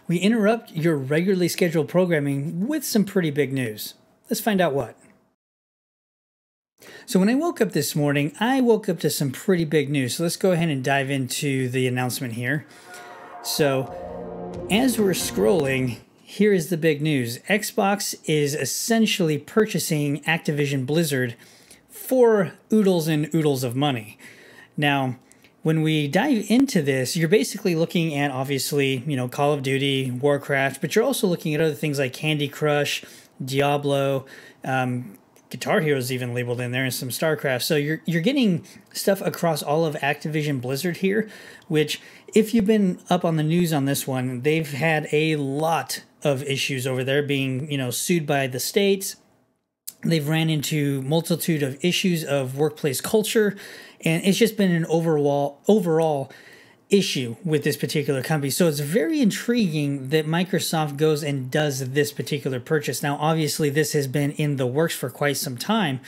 we interrupt your regularly scheduled programming with some pretty big news. Let's find out what. So when I woke up this morning, I woke up to some pretty big news. So let's go ahead and dive into the announcement here. So as we're scrolling, here is the big news. Xbox is essentially purchasing Activision Blizzard for oodles and oodles of money. Now, when we dive into this, you're basically looking at, obviously, Call of Duty, Warcraft, but you're also looking at other things like Candy Crush, Diablo, Guitar Hero is even labeled in there, and some StarCraft. So you're getting stuff across all of Activision Blizzard here, which, if you've been up on the news on this one, they've had a lot of issues over there, being, sued by the states. They've ran into multitude of issues of workplace culture, and it's just been an overall issue with this particular company. So it's very intriguing that Microsoft goes and does this particular purchase. Now, obviously, this has been in the works for quite some time,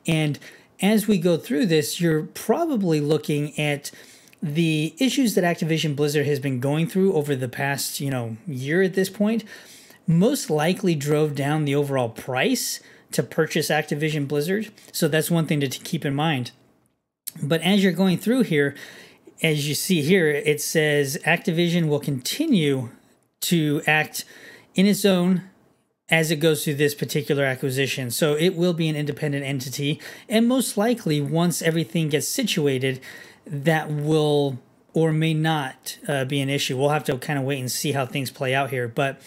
and as we go through this, you're probably looking at the issues that Activision Blizzard has been going through over the past, year at this point, most likely drove down the overall price to purchase Activision Blizzard. So that's one thing to keep in mind. But as you're going through here, as you see here, it says Activision will continue to act in its own as it goes through this particular acquisition. So it will be an independent entity, and most likely once everything gets situated, that will or may not be an issue. We'll have to kind of wait and see how things play out here. But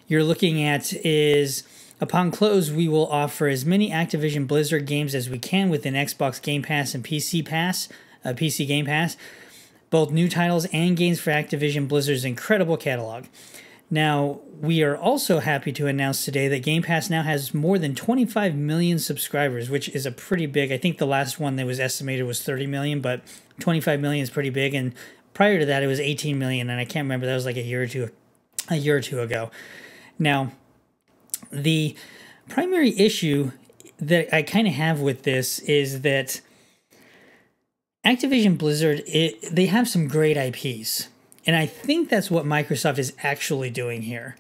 you're looking at is, upon close, we will offer as many Activision Blizzard games as we can within Xbox Game Pass and PC Game Pass, both new titles and games for Activision Blizzard's incredible catalog. Now, we are also happy to announce today that Game Pass now has more than 25 million subscribers, which is a pretty big. I think the last one that was estimated was 30 million, but 25 million is pretty big. And prior to that, it was 18 million, and I can't remember. That was like a year or two ago. Now, the primary issue that I kind of have with this is that Activision Blizzard, they have some great IPs. And I think that's what Microsoft is actually doing here.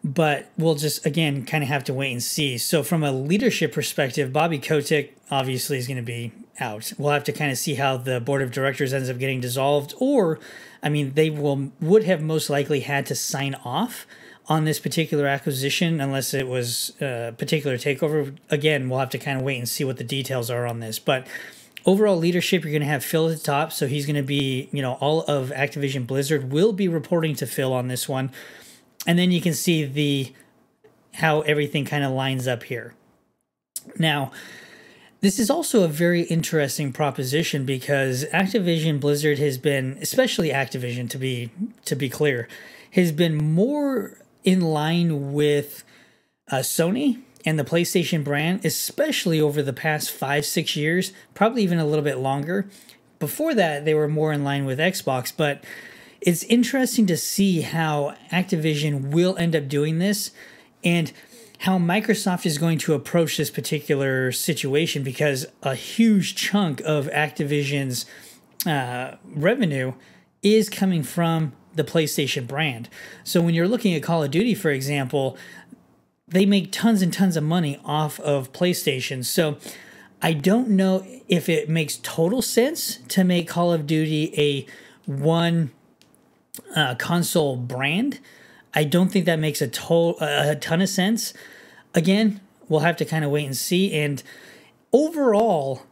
But we'll just, again, kind of have to wait and see. So from a leadership perspective, Bobby Kotick obviously is going to be out. We'll have to kind of see how the board of directors ends up getting dissolved. Or, they would have most likely had to sign off on this particular acquisition unless it was a particular takeover. Again, we'll have to kind of wait and see what the details are on this. But overall leadership, you're going to have Phil at the top. So he's going to be, all of Activision Blizzard will be reporting to Phil on this one. And then you can see how everything kind of lines up here. Now, this is also a very interesting proposition because Activision Blizzard has been, especially Activision to be clear, has been more in line with Sony and the PlayStation brand, especially over the past 5-6 years, probably even a little bit longer. Before that, they were more in line with Xbox, but it's interesting to see how Activision will end up doing this and how Microsoft is going to approach this particular situation, because a huge chunk of Activision's revenue is coming from the PlayStation brand. So when you're looking at Call of Duty, for example, they make tons and tons of money off of PlayStation. So I don't know if it makes total sense to make Call of Duty a one console brand. I don't think that makes a ton of sense. Again, we'll have to kind of wait and see. And overall,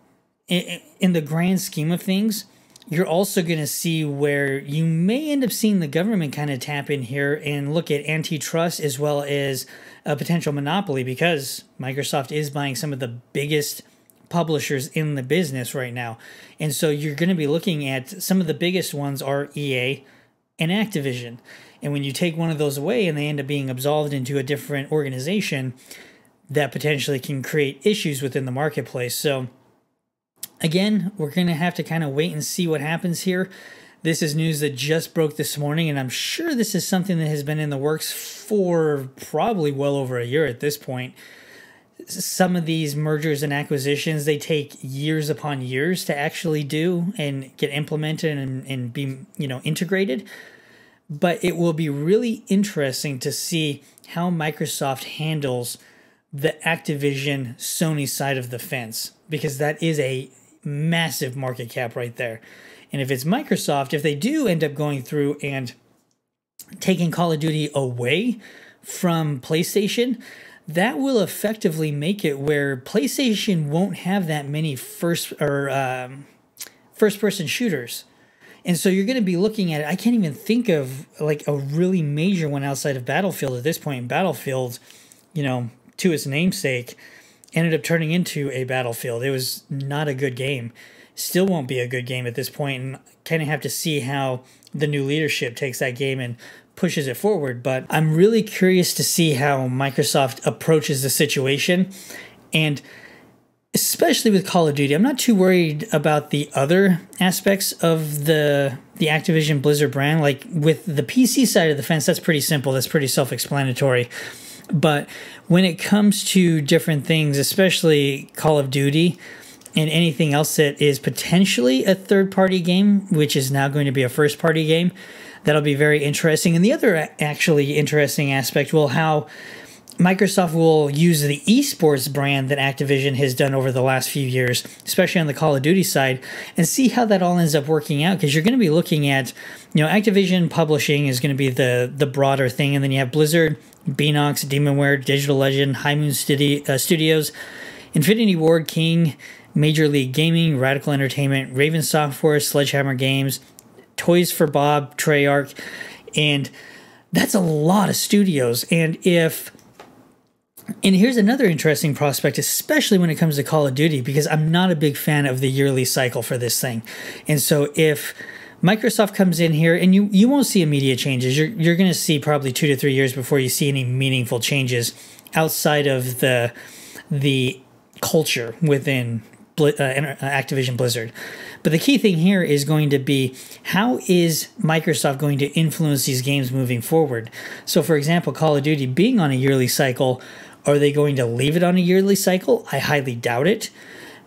in the grand scheme of things, you're also going to see where you may end up seeing the government kind of tap in here and look at antitrust as well as a potential monopoly, because Microsoft is buying some of the biggest publishers in the business right now. And so you're going to be looking at some of the biggest ones are EA and Activision. And when you take one of those away and they end up being absolved into a different organization, that potentially can create issues within the marketplace. So again, we're going to have to kind of wait and see what happens here. This is news that just broke this morning, and I'm sure this is something that has been in the works for probably well over a year at this point. Some of these mergers and acquisitions, they take years upon years to actually do and get implemented and be, integrated. but it will be really interesting to see how Microsoft handles the Activision Sony side of the fence, because that is a massive market cap right there. And if it's Microsoft, if they do end up going through and taking Call of Duty away from PlayStation, that will effectively make it where PlayStation won't have that many first-person shooters. And so you're going to be looking at it. I can't even think of like a really major one outside of Battlefield at this point. Battlefield, you know, to its namesake, ended up turning into a Battlefield. It was not a good game. Still won't be a good game at this point, and kind of have to see how the new leadership takes that game and pushes it forward. But I'm really curious to see how Microsoft approaches the situation, and especially with Call of Duty. I'm not too worried about the other aspects of the Activision Blizzard brand. Like with the PC side of the fence, that's pretty simple. That's pretty self-explanatory. But when it comes to different things, especially Call of Duty and anything else that is potentially a third-party game, which is now going to be a first-party game, that'll be very interesting. And the other actually interesting aspect, well, how Microsoft will use the esports brand that Activision has done over the last few years, especially on the Call of Duty side, and see how that all ends up working out. Because you're going to be looking at, you know, Activision publishing is going to be the broader thing, and then you have Blizzard, Beanox, Demonware, Digital Legend, High Moon Studios, Infinity Ward, King, Major League Gaming, Radical Entertainment, Raven Software, Sledgehammer Games, Toys for Bob, Treyarch, and that's a lot of studios. And here's another interesting prospect, especially when it comes to Call of Duty, because I'm not a big fan of the yearly cycle for this thing. And so if Microsoft comes in here, and you won't see immediate changes, you're going to see probably 2 to 3 years before you see any meaningful changes outside of the culture within Activision Blizzard. But the key thing here is going to be, how is Microsoft going to influence these games moving forward? So for example, Call of Duty being on a yearly cycle, are they going to leave it on a yearly cycle? I highly doubt it.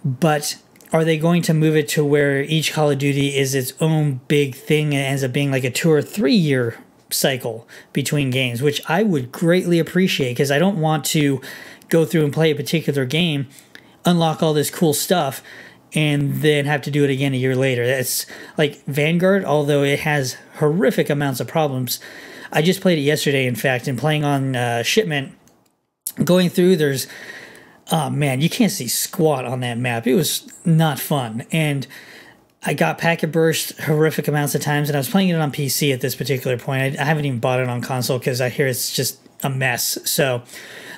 But are they going to move it to where each Call of Duty is its own big thing and ends up being like a 2 or 3 year cycle between games, which I would greatly appreciate, because I don't want to go through and play a particular game, unlock all this cool stuff, and then have to do it again a year later. That's like Vanguard, although it has horrific amounts of problems. I just played it yesterday, in fact, and playing on Shipment, going through, there's, oh man, you can't see squat on that map. It was not fun. And I got packet burst horrific amounts of times, and I was playing it on PC at this particular point. I haven't even bought it on console because I hear it's just a mess. So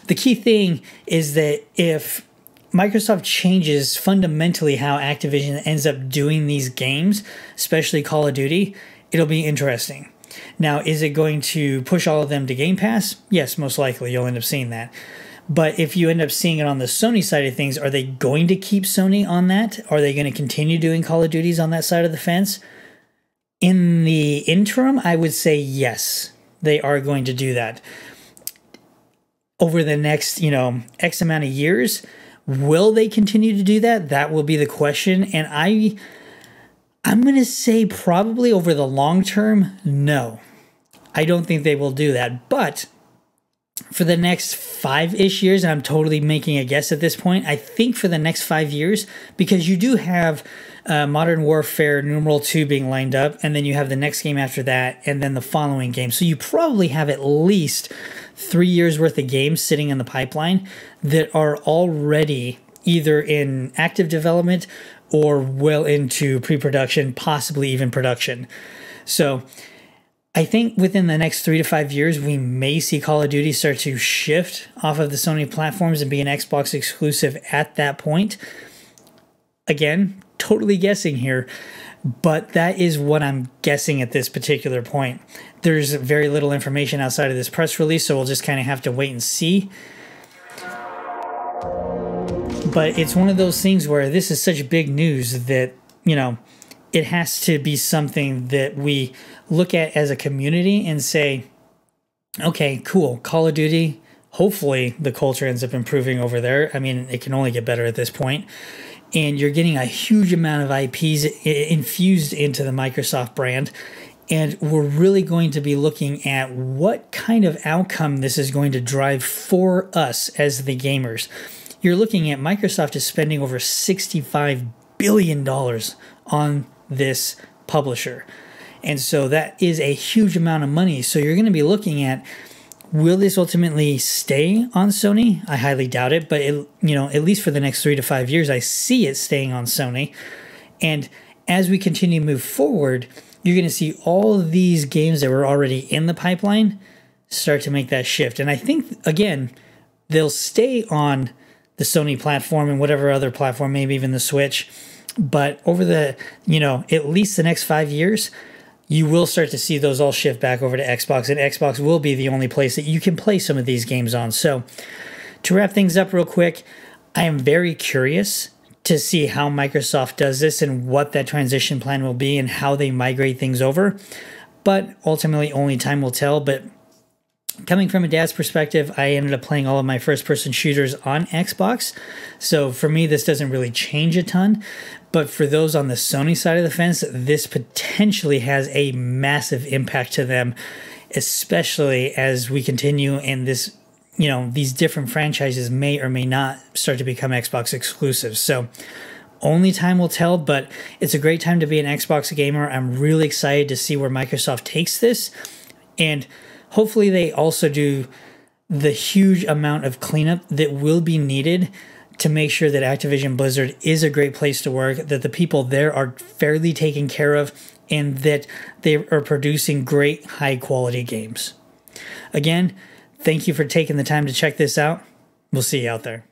the key thing is that if Microsoft changes fundamentally how Activision ends up doing these games, especially Call of Duty, it'll be interesting. Now, is it going to push all of them to Game Pass? Yes, most likely you'll end up seeing that. But if you end up seeing it on the Sony side of things, are they going to keep Sony on that? Are they going to continue doing Call of Duties on that side of the fence? In the interim, I would say yes, they are going to do that. Over the next, X amount of years, will they continue to do that? That will be the question. And I'm going to say probably over the long term, no. I don't think they will do that. But for the next 5-ish years, and I'm totally making a guess at this point, I think for the next 5 years, because you do have Modern Warfare numeral 2 being lined up, and then you have the next game after that, and then the following game. So you probably have at least 3 years worth of games sitting in the pipeline that are already either in active development or well into pre-production, possibly even production. So I think within the next 3 to 5 years, we may see Call of Duty start to shift off of the Sony platforms and be an Xbox exclusive at that point. Again, totally guessing here, but that is what I'm guessing at this particular point. There's very little information outside of this press release, so we'll just kind of have to wait and see. But it's one of those things where this is such big news that, it has to be something that we look at as a community and say, okay, cool, Call of Duty, hopefully the culture ends up improving over there. I mean, it can only get better at this point. And you're getting a huge amount of IPs infused into the Microsoft brand. And we're really going to be looking at what kind of outcome this is going to drive for us as the gamers. You're looking at Microsoft is spending over $65 billion on this publisher. And so that is a huge amount of money. So you're going to be looking at, will this ultimately stay on Sony? I highly doubt it, but at least for the next 3 to 5 years, I see it staying on Sony. And as we continue to move forward, you're going to see all of these games that were already in the pipeline start to make that shift. And I think, again, they'll stay on the Sony platform and whatever other platform, maybe even the Switch. But over the, at least the next 5 years, you will start to see those all shift back over to Xbox, and Xbox will be the only place that you can play some of these games on. So to wrap things up real quick, I am very curious to see how Microsoft does this and what that transition plan will be and how they migrate things over. But ultimately, only time will tell. But coming from a dad's perspective, I ended up playing all of my first-person shooters on Xbox. So for me, this doesn't really change a ton. But for those on the Sony side of the fence, this potentially has a massive impact to them, especially as we continue and this, these different franchises may or may not start to become Xbox exclusives. So only time will tell, but it's a great time to be an Xbox gamer. I'm really excited to see where Microsoft takes this. And hopefully they also do the huge amount of cleanup that will be needed to make sure that Activision Blizzard is a great place to work, that the people there are fairly taken care of, and that they are producing great high-quality games. Again, thank you for taking the time to check this out. We'll see you out there.